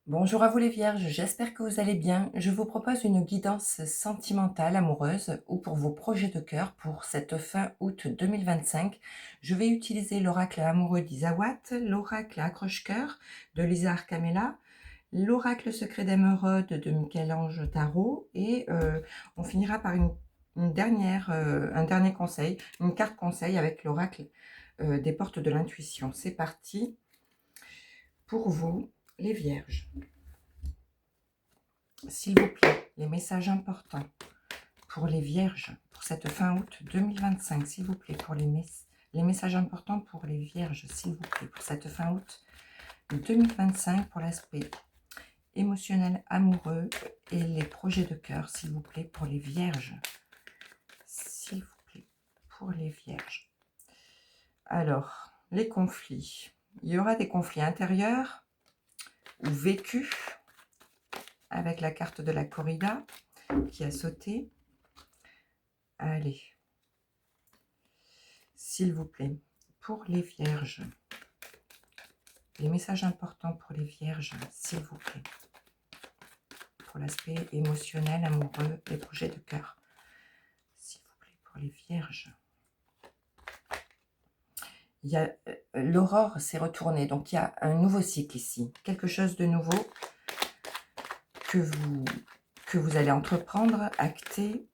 Bonjour à vous les vierges, j'espère que vous allez bien. Je vous propose une guidance sentimentale, amoureuse ou pour vos projets de cœur pour cette fin août 2025. Je vais utiliser l'oracle amoureux d'Isawat, l'oracle accroche-cœur de Lisa Arcamella, l'oracle secret d'émeraude de Michel-Ange Tarot et on finira par un dernier conseil, une carte conseil avec l'oracle des portes de l'intuition. C'est parti pour vous les vierges. S'il vous plaît, les messages importants pour les vierges, pour cette fin août 2025, s'il vous plaît, pour les messages importants pour les vierges, s'il vous plaît, pour cette fin août 2025, pour l'aspect émotionnel, amoureux et les projets de cœur, s'il vous plaît, pour les vierges, s'il vous plaît, pour les vierges. Alors, les conflits. Il y aura des conflits intérieurs ou vécus avec la carte de la corrida qui a sauté. Allez, s'il vous plaît, pour les vierges, les messages importants pour les vierges, s'il vous plaît, pour l'aspect émotionnel, amoureux, les projets de cœur, s'il vous plaît, pour les vierges. Il y a l'aurore s'est retournée, donc il y a un nouveau cycle ici, quelque chose de nouveau que vous allez entreprendre, acter.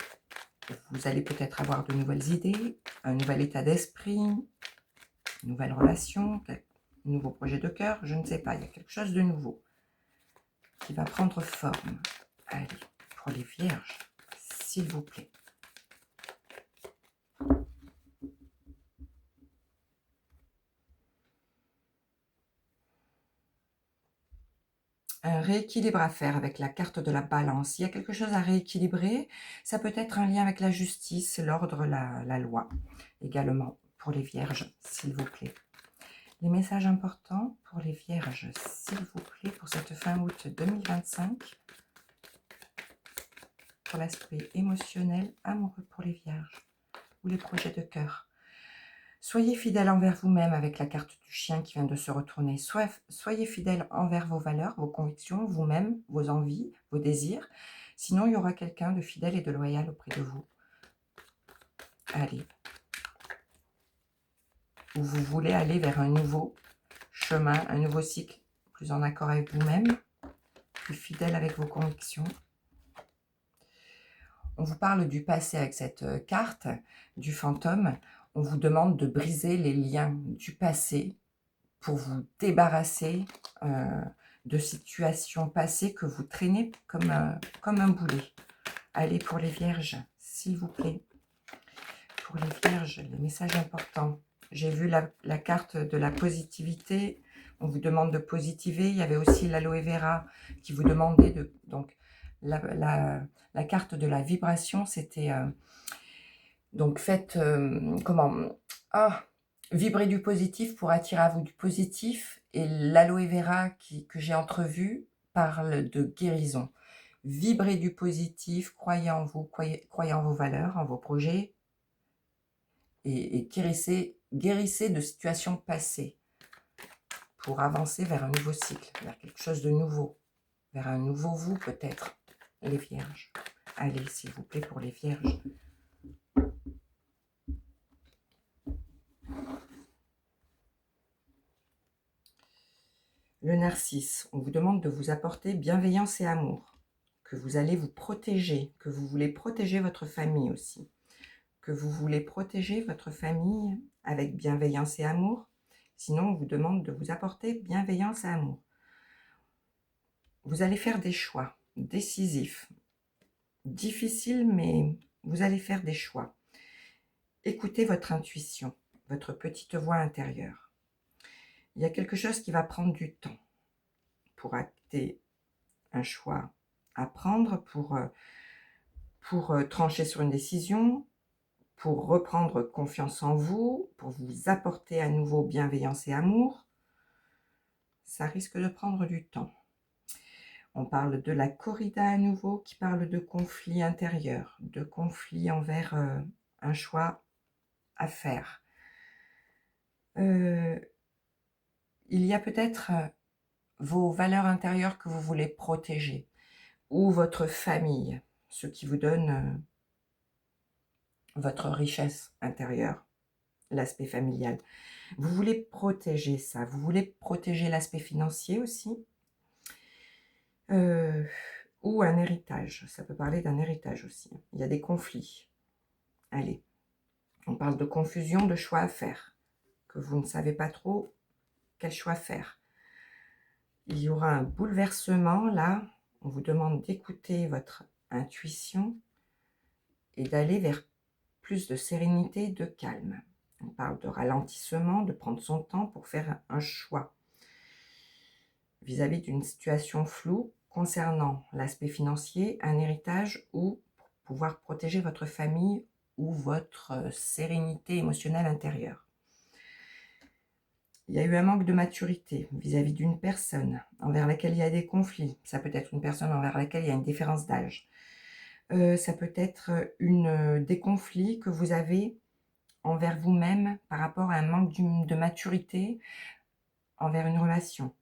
Vous allez peut-être avoir de nouvelles idées, un nouvel état d'esprit, une nouvelle relation, un nouveau projet de cœur, je ne sais pas, il y a quelque chose de nouveau qui va prendre forme. Allez, pour les vierges, s'il vous plaît. Un rééquilibre à faire avec la carte de la balance. Il y a quelque chose à rééquilibrer. Ça peut être un lien avec la justice, l'ordre, la loi. Également pour les vierges, s'il vous plaît. Les messages importants pour les vierges, s'il vous plaît, pour cette fin août 2025. Pour l'aspect émotionnel, amoureux pour les vierges ou les projets de cœur. Soyez fidèle envers vous-même avec la carte du chien qui vient de se retourner. Soyez fidèle envers vos valeurs, vos convictions, vous-même, vos envies, vos désirs. Sinon, il y aura quelqu'un de fidèle et de loyal auprès de vous. Allez. Ou vous voulez aller vers un nouveau chemin, un nouveau cycle, plus en accord avec vous-même, plus fidèle avec vos convictions. On vous parle du passé avec cette carte, du fantôme. On vous demande de briser les liens du passé pour vous débarrasser de situations passées que vous traînez comme un boulet. Allez, pour les vierges, s'il vous plaît. Pour les vierges, les messages importants. J'ai vu la carte de la positivité. On vous demande de positiver. Il y avait aussi l'aloe vera qui vous demandait de... Donc, la carte de la vibration, c'était... donc, faites... comment... Ah, vibrer du positif pour attirer à vous du positif. Et l'aloe vera que j'ai entrevu parle de guérison. Vibrez du positif, croyez en vous, croyez en vos valeurs, en vos projets. Et guérissez de situations passées pour avancer vers un nouveau cycle, vers quelque chose de nouveau, vers un nouveau vous peut-être, les vierges. Allez, s'il vous plaît, pour les vierges. Le narcisse, on vous demande de vous apporter bienveillance et amour, que vous allez vous protéger, que vous voulez protéger votre famille aussi, que vous voulez protéger votre famille avec bienveillance et amour. Sinon, on vous demande de vous apporter bienveillance et amour. Vous allez faire des choix décisifs, difficiles, mais vous allez faire des choix. Écoutez votre intuition, votre petite voix intérieure. Il y a quelque chose qui va prendre du temps pour acter un choix à prendre, pour trancher sur une décision, pour reprendre confiance en vous, pour vous apporter à nouveau bienveillance et amour. Ça risque de prendre du temps. On parle de la corrida à nouveau, qui parle de conflits intérieurs, de conflits envers un choix à faire. Il y a peut-être vos valeurs intérieures que vous voulez protéger, ou votre famille, ce qui vous donne votre richesse intérieure, l'aspect familial. Vous voulez protéger ça, vous voulez protéger l'aspect financier aussi, ou un héritage, ça peut parler d'un héritage aussi. Il y a des conflits. Allez, on parle de confusion, de choix à faire, que vous ne savez pas trop quel choix faire. Il y aura un bouleversement là, on vous demande d'écouter votre intuition et d'aller vers plus de sérénité, de calme. On parle de ralentissement, de prendre son temps pour faire un choix vis-à-vis d'une situation floue concernant l'aspect financier, un héritage ou pour pouvoir protéger votre famille ou votre sérénité émotionnelle intérieure. Il y a eu un manque de maturité vis-à-vis d'une personne envers laquelle il y a des conflits. Ça peut être une personne envers laquelle il y a une différence d'âge. Ça peut être des conflits que vous avez envers vous-même par rapport à un manque de maturité envers une relation.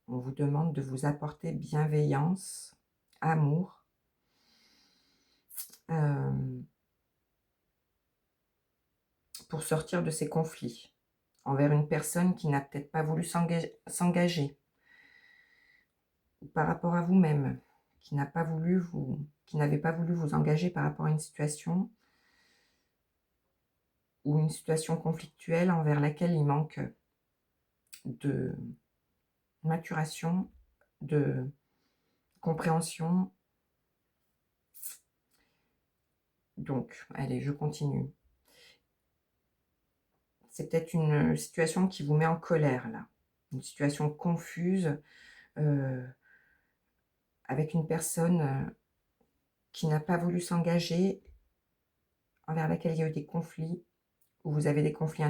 On vous demande de vous apporter bienveillance, amour, pour sortir de ces conflits envers une personne qui n'a peut-être pas voulu s'engager, ou par rapport à vous-même, qui n'avait pas voulu vous engager par rapport à une situation ou une situation conflictuelle envers laquelle il manque de maturation, de compréhension. Donc, allez, je continue. C'est peut-être une situation qui vous met en colère, là. Une situation confuse, avec une personne qui n'a pas voulu s'engager, envers laquelle il y a eu des conflits, où vous avez des conflits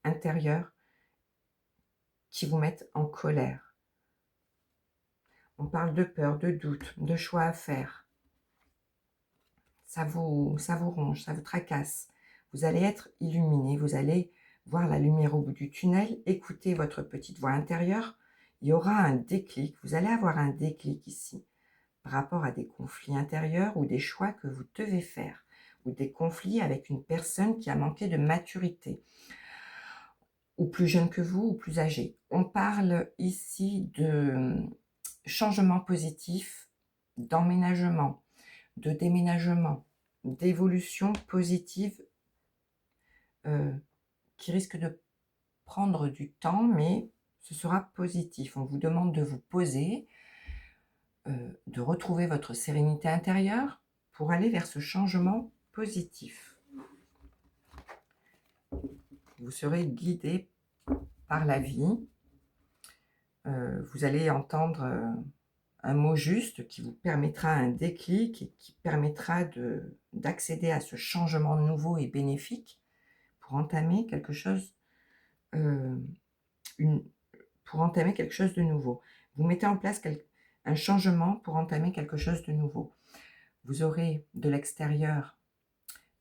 intérieurs qui vous mettent en colère. On parle de peur, de doute, de choix à faire. Ça vous ronge, ça vous tracasse. Vous allez être illuminé, vous allez voir la lumière au bout du tunnel, écouter votre petite voix intérieure. Il y aura un déclic, vous allez avoir un déclic ici, par rapport à des conflits intérieurs ou des choix que vous devez faire, ou des conflits avec une personne qui a manqué de maturité, ou plus jeune que vous, ou plus âgé. On parle ici de changement positif, d'emménagement, de déménagement, d'évolution positive qui risque de prendre du temps, mais ce sera positif. On vous demande de vous poser, de retrouver votre sérénité intérieure pour aller vers ce changement positif. Vous serez guidé par la vie. Vous allez entendre un mot juste qui vous permettra un déclic et qui permettra d'accéder à ce changement nouveau et bénéfique pour entamer quelque chose, pour entamer quelque chose de nouveau. Vous mettez en place un changement pour entamer quelque chose de nouveau. Vous aurez de l'extérieur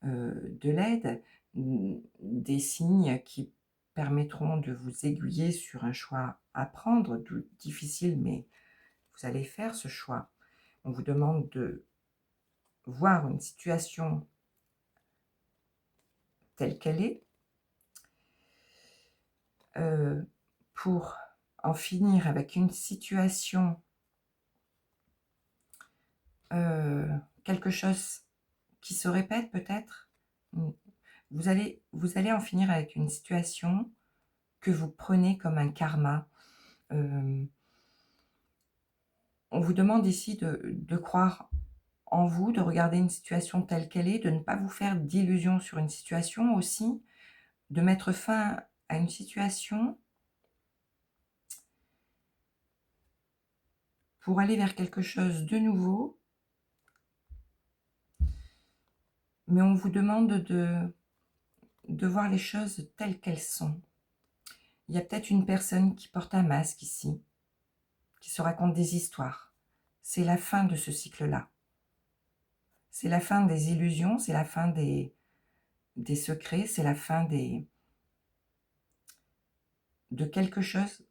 de l'aide, des signes qui permettront de vous aiguiller sur un choix à prendre, difficile, mais vous allez faire ce choix. On vous demande de voir une situation telle qu'elle est, pour en finir avec une situation, quelque chose qui se répète peut-être. Vous allez en finir avec une situation que vous prenez comme un karma. On vous demande ici de croire en vous, de regarder une situation telle qu'elle est, de ne pas vous faire d'illusions sur une situation aussi, de mettre fin à une situation pour aller vers quelque chose de nouveau. Mais on vous demande de voir les choses telles qu'elles sont. Il y a peut-être une personne qui porte un masque ici, qui se raconte des histoires. C'est la fin de ce cycle-là. C'est la fin des illusions, c'est la fin des secrets, c'est la fin de quelque chose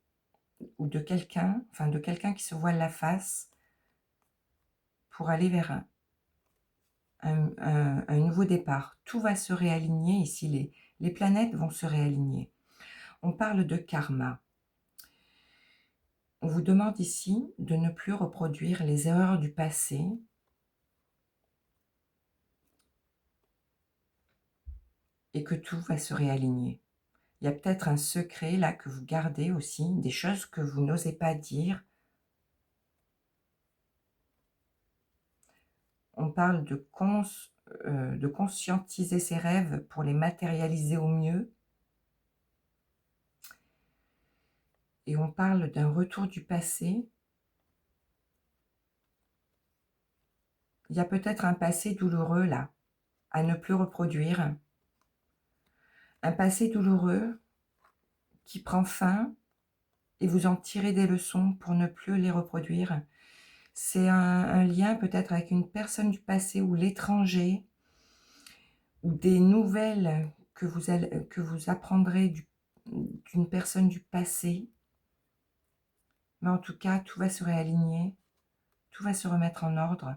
ou de quelqu'un, enfin de quelqu'un qui se voile la face pour aller vers un nouveau départ. Tout va se réaligner ici, les planètes vont se réaligner. On parle de karma. On vous demande ici de ne plus reproduire les erreurs du passé et que tout va se réaligner. Il y a peut-être un secret là que vous gardez aussi, des choses que vous n'osez pas dire. On parle de conscientiser ses rêves pour les matérialiser au mieux. Et on parle d'un retour du passé. Il y a peut-être un passé douloureux là, à ne plus reproduire. Un passé douloureux qui prend fin et vous en tirez des leçons pour ne plus les reproduire. C'est un lien peut-être avec une personne du passé ou l'étranger, ou des nouvelles que vous apprendrez d'une personne du passé. Mais en tout cas, tout va se réaligner, tout va se remettre en ordre.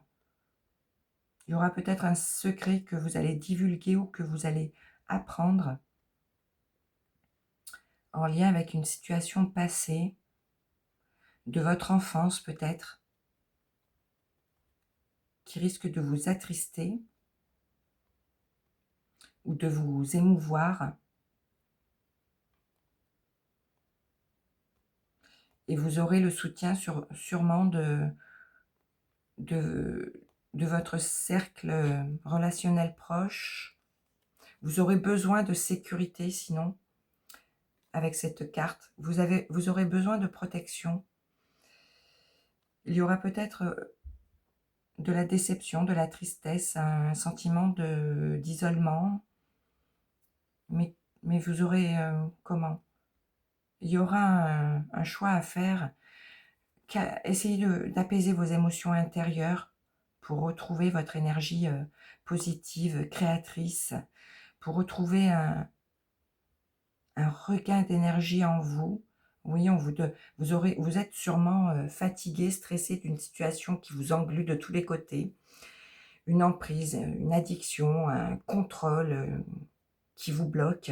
Il y aura peut-être un secret que vous allez divulguer ou que vous allez apprendre en lien avec une situation passée, de votre enfance peut-être, qui risque de vous attrister ou de vous émouvoir. Et vous aurez le soutien sûrement de votre cercle relationnel proche. Vous aurez besoin de sécurité sinon, avec cette carte. Vous aurez besoin de protection. Il y aura peut-être de la déception, de la tristesse, un sentiment d'isolement. Mais vous aurez comment? Il y aura un choix à faire. Essayez d'apaiser vos émotions intérieures pour retrouver votre énergie positive, créatrice, pour retrouver un regain d'énergie en vous. Oui, vous êtes sûrement fatigué, stressé d'une situation qui vous englue de tous les côtés. Une emprise, une addiction, un contrôle qui vous bloque.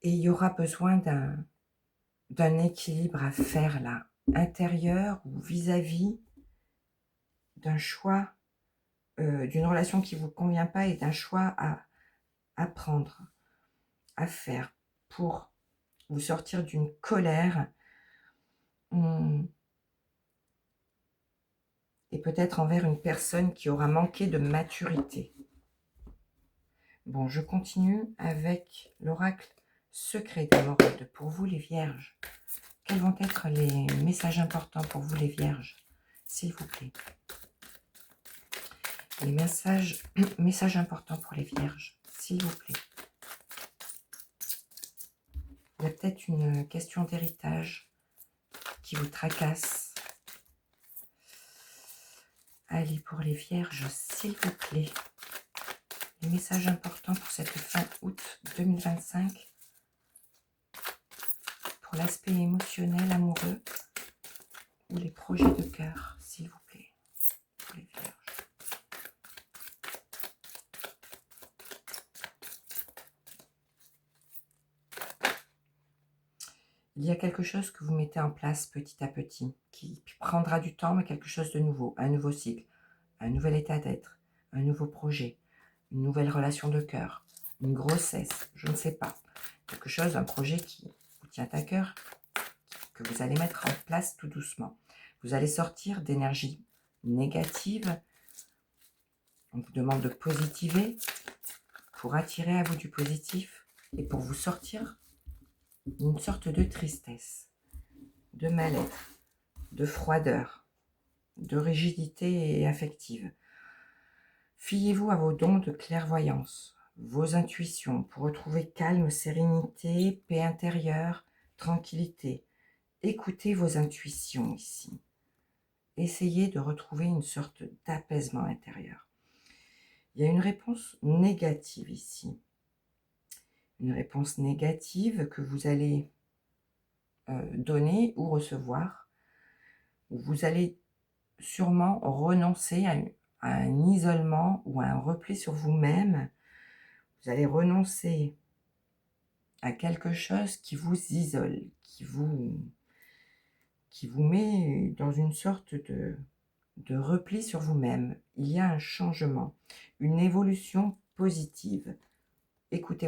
Et il y aura besoin d'un équilibre à faire là, intérieur ou vis-à-vis d'un choix, d'une relation qui ne vous convient pas et d'un choix à prendre, à faire pour vous sortir d'une colère et peut-être envers une personne qui aura manqué de maturité. Bon, je continue avec l'oracle secret d'émeraude pour vous les vierges. Quels vont être les messages importants pour vous les vierges, s'il vous plaît? Les messages importants pour les vierges, s'il vous plaît. Il y a peut-être une question d'héritage qui vous tracasse. Allez, pour les vierges, s'il vous plaît. Les messages importants pour cette fin août 2025. Pour l'aspect émotionnel, amoureux ou les projets de cœur, s'il vous plaît. Pour les vierges. Il y a quelque chose que vous mettez en place petit à petit, qui prendra du temps, mais quelque chose de nouveau, un nouveau cycle, un nouvel état d'être, un nouveau projet, une nouvelle relation de cœur, une grossesse, je ne sais pas. Quelque chose, un projet qui vous tient à cœur, que vous allez mettre en place tout doucement. Vous allez sortir d'énergie négative. On vous demande de positiver pour attirer à vous du positif et pour vous sortir d'une sorte de tristesse, de mal-être, de froideur, de rigidité affective. Fiez-vous à vos dons de clairvoyance, vos intuitions pour retrouver calme, sérénité, paix intérieure, tranquillité. Écoutez vos intuitions ici. Essayez de retrouver une sorte d'apaisement intérieur. Il y a une réponse négative ici. Une réponse négative que vous allez donner ou recevoir. Vous allez sûrement renoncer à un isolement ou à un repli sur vous-même. Vous allez renoncer à quelque chose qui vous isole, qui vous met dans une sorte de repli sur vous-même. Il y a un changement, une évolution positive. Écoutez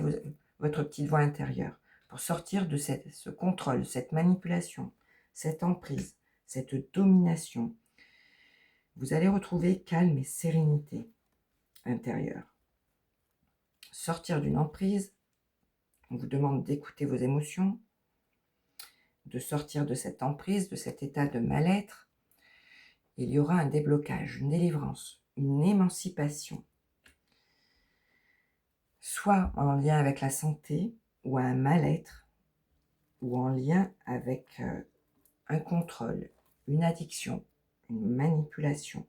votre petite voix intérieure pour sortir de ce contrôle, cette manipulation, cette emprise, cette domination. Vous allez retrouver calme et sérénité intérieure. Sortir d'une emprise, on vous demande d'écouter vos émotions, de sortir de cette emprise, de cet état de mal-être. Il y aura un déblocage, une délivrance, une émancipation. Soit en lien avec la santé, ou un mal-être, ou en lien avec un contrôle, une addiction, une manipulation,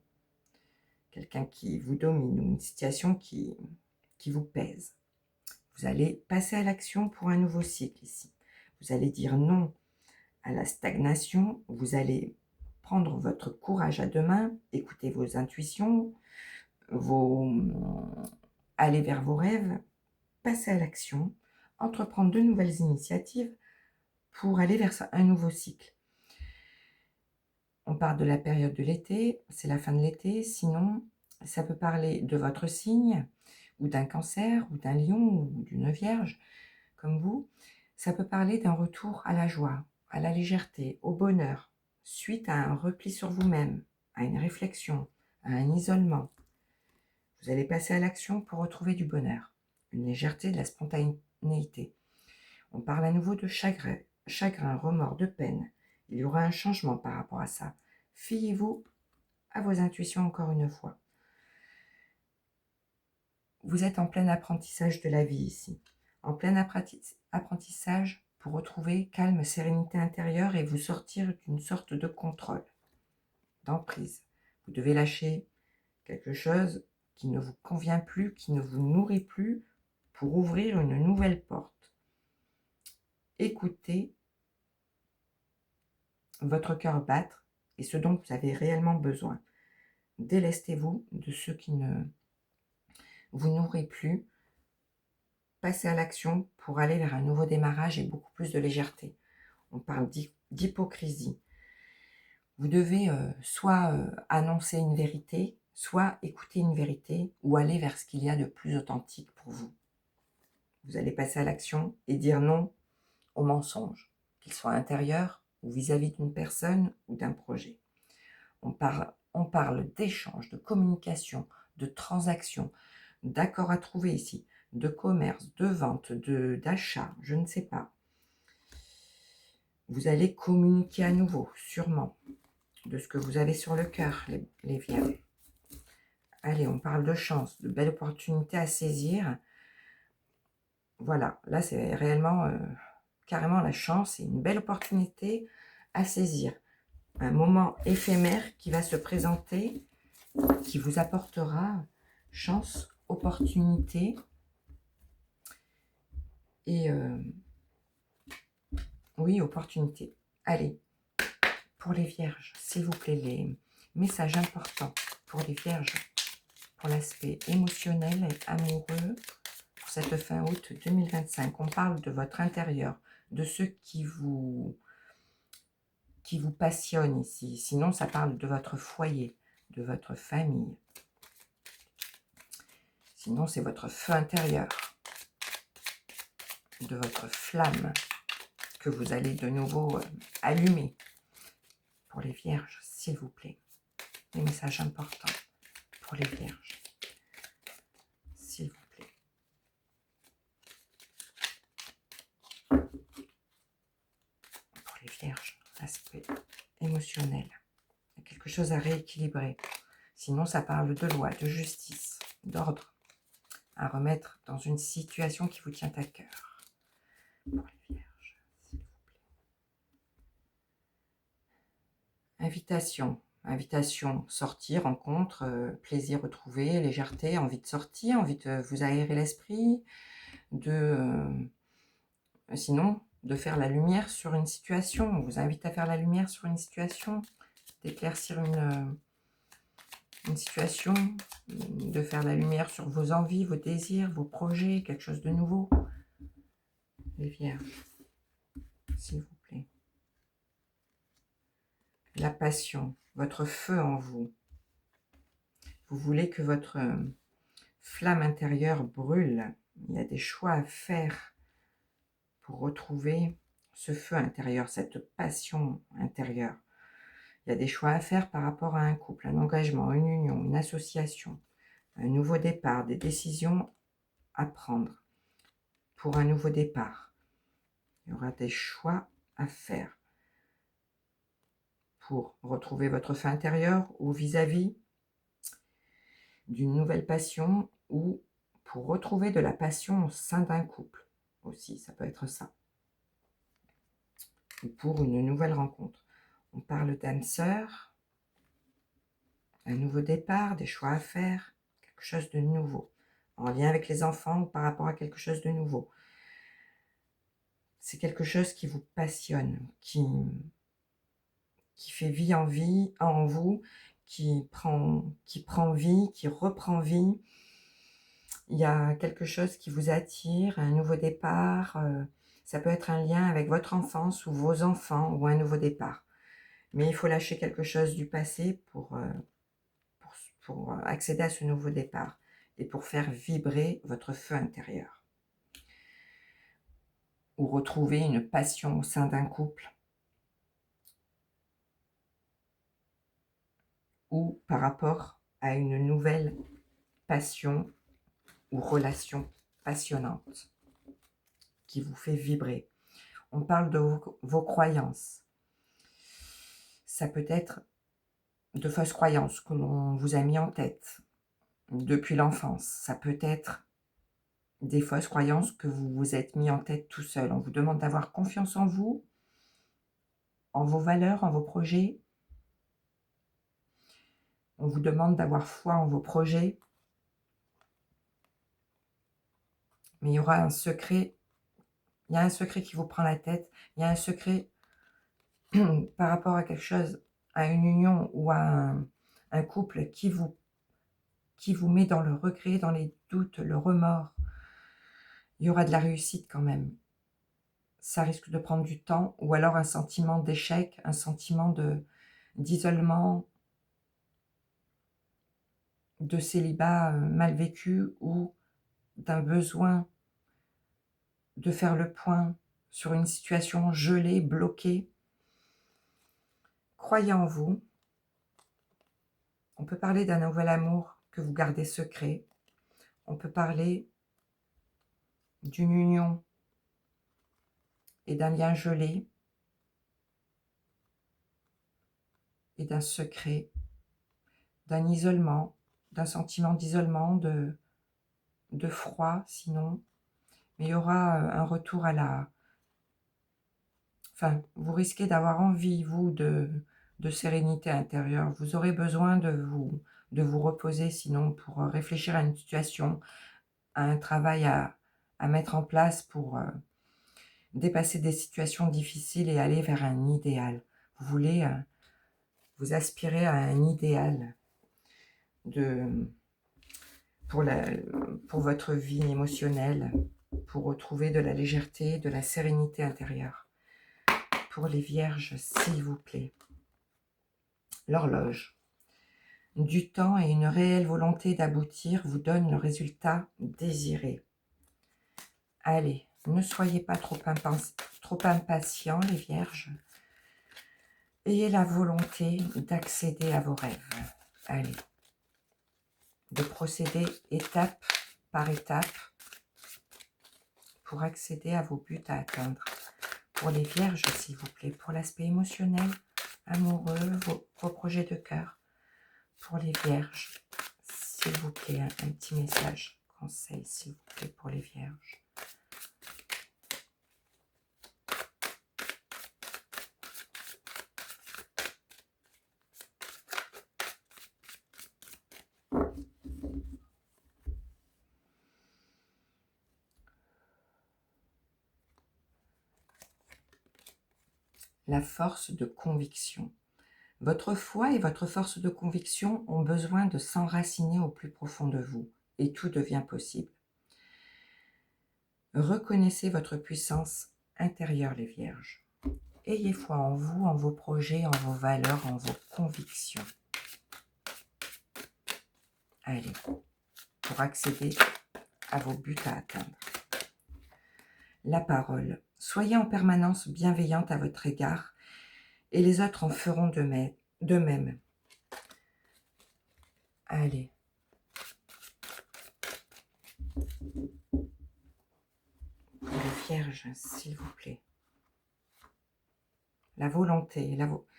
quelqu'un qui vous domine, ou une situation qui vous pèse. Vous allez passer à l'action pour un nouveau cycle ici. Vous allez dire non à la stagnation, vous allez prendre votre courage à deux mains, écouter vos intuitions, aller vers vos rêves, passer à l'action, entreprendre de nouvelles initiatives pour aller vers un nouveau cycle. On parle de la période de l'été, c'est la fin de l'été, sinon ça peut parler de votre signe, ou d'un cancer, ou d'un lion, ou d'une vierge, comme vous. Ça peut parler d'un retour à la joie, à la légèreté, au bonheur, suite à un repli sur vous-même, à une réflexion, à un isolement. Vous allez passer à l'action pour retrouver du bonheur, une légèreté, de la spontanéité. On parle à nouveau de chagrin, remords, de peine. Il y aura un changement par rapport à ça. Fiez-vous à vos intuitions encore une fois. Vous êtes en plein apprentissage de la vie ici, en plein apprentissage pour retrouver calme, sérénité intérieure et vous sortir d'une sorte de contrôle, d'emprise. Vous devez lâcher quelque chose qui ne vous convient plus, qui ne vous nourrit plus, pour ouvrir une nouvelle porte. Écoutez votre cœur battre et ce dont vous avez réellement besoin. Délestez-vous de ce qui ne vous nourrit plus. Passez à l'action pour aller vers un nouveau démarrage et beaucoup plus de légèreté. On parle d'hypocrisie. Vous devez soit annoncer une vérité, soit écouter une vérité ou aller vers ce qu'il y a de plus authentique pour vous. Vous allez passer à l'action et dire non aux mensonges, qu'ils soient intérieurs ou vis-à-vis d'une personne ou d'un projet. On parle d'échange, de communication, de transactions, d'accords à trouver ici, de commerce, de vente, d'achat, je ne sais pas. Vous allez communiquer à nouveau, sûrement, de ce que vous avez sur le cœur, les vierges. Allez, on parle de chance, de belles opportunités à saisir. Voilà, là c'est réellement, carrément la chance et une belle opportunité à saisir. Un moment éphémère qui va se présenter, qui vous apportera chance, opportunité et oui, opportunité. Allez, pour les vierges, s'il vous plaît, les messages importants pour les vierges, pour l'aspect émotionnel et amoureux, pour cette fin août 2025. On parle de votre intérieur, de ce qui vous passionne ici. Sinon, ça parle de votre foyer, de votre famille. Sinon, c'est votre feu intérieur, de votre flamme que vous allez de nouveau allumer. Pour les vierges, s'il vous plaît. Les messages importants pour les vierges, s'il vous plaît. Pour les vierges, aspect émotionnel. Il y a quelque chose à rééquilibrer. Sinon, ça parle de loi, de justice, d'ordre à remettre dans une situation qui vous tient à cœur. Pour les vierges, s'il vous plaît. Invitation, sortir, rencontre, plaisir retrouvé, légèreté, envie de sortir, envie de vous aérer l'esprit, sinon de faire la lumière sur une situation. On vous invite à faire la lumière sur une situation, d'éclaircir une situation, de faire la lumière sur vos envies, vos désirs, vos projets, quelque chose de nouveau. Les Vierges, s'il vous plaît. La passion, votre feu en vous. Vous voulez que votre flamme intérieure brûle. Il y a des choix à faire pour retrouver ce feu intérieur, cette passion intérieure. Il y a des choix à faire par rapport à un couple, un engagement, une union, une association, un nouveau départ, des décisions à prendre pour un nouveau départ. Il y aura des choix à faire pour retrouver votre feu intérieur ou vis-à-vis d'une nouvelle passion ou pour retrouver de la passion au sein d'un couple aussi, ça peut être ça. Ou pour une nouvelle rencontre. On parle d'âme sœur, un nouveau départ, des choix à faire, quelque chose de nouveau, en lien avec les enfants ou par rapport à quelque chose de nouveau. C'est quelque chose qui vous passionne, qui fait vie en vous, qui prend vie, qui reprend vie. Il y a quelque chose qui vous attire, un nouveau départ. Ça peut être un lien avec votre enfance ou vos enfants ou un nouveau départ. Mais il faut lâcher quelque chose du passé pour accéder à ce nouveau départ et pour faire vibrer votre feu intérieur. Ou retrouver une passion au sein d'un couple. Ou par rapport à une nouvelle passion ou relation passionnante qui vous fait vibrer. On parle de vos croyances. Ça peut être de fausses croyances que l'on vous a mis en tête depuis l'enfance. Ça peut être des fausses croyances que vous vous êtes mis en tête tout seul. On vous demande d'avoir confiance en vous, en vos valeurs, en vos projets. On vous demande d'avoir foi en vos projets. Mais il y aura un secret. Il y a un secret qui vous prend la tête. Il y a un secret par rapport à quelque chose, à une union ou à un couple qui vous met dans le regret, dans les doutes, le remords. Il y aura de la réussite quand même. Ça risque de prendre du temps, ou alors un sentiment d'échec, un sentiment d'isolement, de célibat mal vécu, ou d'un besoin de faire le point sur une situation gelée, bloquée. Croyez en vous. On peut parler d'un nouvel amour que vous gardez secret. On peut parler d'une union et d'un lien gelé et d'un secret, d'un isolement, d'un sentiment d'isolement, de froid sinon. Mais il y aura un retour à la... Enfin, vous risquez d'avoir envie, vous, de sérénité intérieure. Vous aurez besoin de vous reposer sinon pour réfléchir à une situation, à un travail à mettre en place pour dépasser des situations difficiles et aller vers un idéal. Vous voulez vous aspirer à un idéal pour votre vie émotionnelle, pour retrouver de la légèreté, de la sérénité intérieure. Pour les Vierges, s'il vous plaît. L'horloge. Du temps et une réelle volonté d'aboutir vous donnent le résultat désiré. Allez, ne soyez pas trop impatients, les Vierges. Ayez la volonté d'accéder à vos rêves. Allez, de procéder étape par étape pour accéder à vos buts à atteindre. Pour les Vierges, s'il vous plaît, pour l'aspect émotionnel, amoureux, vos projets de cœur. Pour les Vierges, s'il vous plaît, un petit message, conseil, s'il vous plaît, pour les Vierges. la force de conviction. Votre foi et votre force de conviction ont besoin de s'enraciner au plus profond de vous, et tout devient possible. Reconnaissez votre puissance intérieure, les Vierges. Ayez foi en vous, en vos projets, en vos valeurs, en vos convictions. Allez, pour accéder à vos buts à atteindre. La parole. Soyez en permanence bienveillante à votre égard et les autres en feront de même. Allez. Pour les Vierges, s'il vous plaît. La volonté.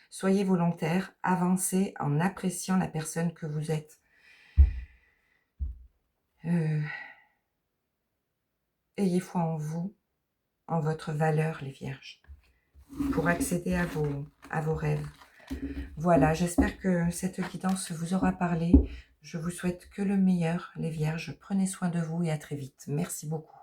Soyez volontaire, avancez en appréciant la personne que vous êtes. Ayez foi en vous, en votre valeur, les Vierges, pour accéder à vos rêves. Voilà, j'espère que cette guidance vous aura parlé. Je vous souhaite que le meilleur, les Vierges. Prenez soin de vous et à très vite. Merci beaucoup.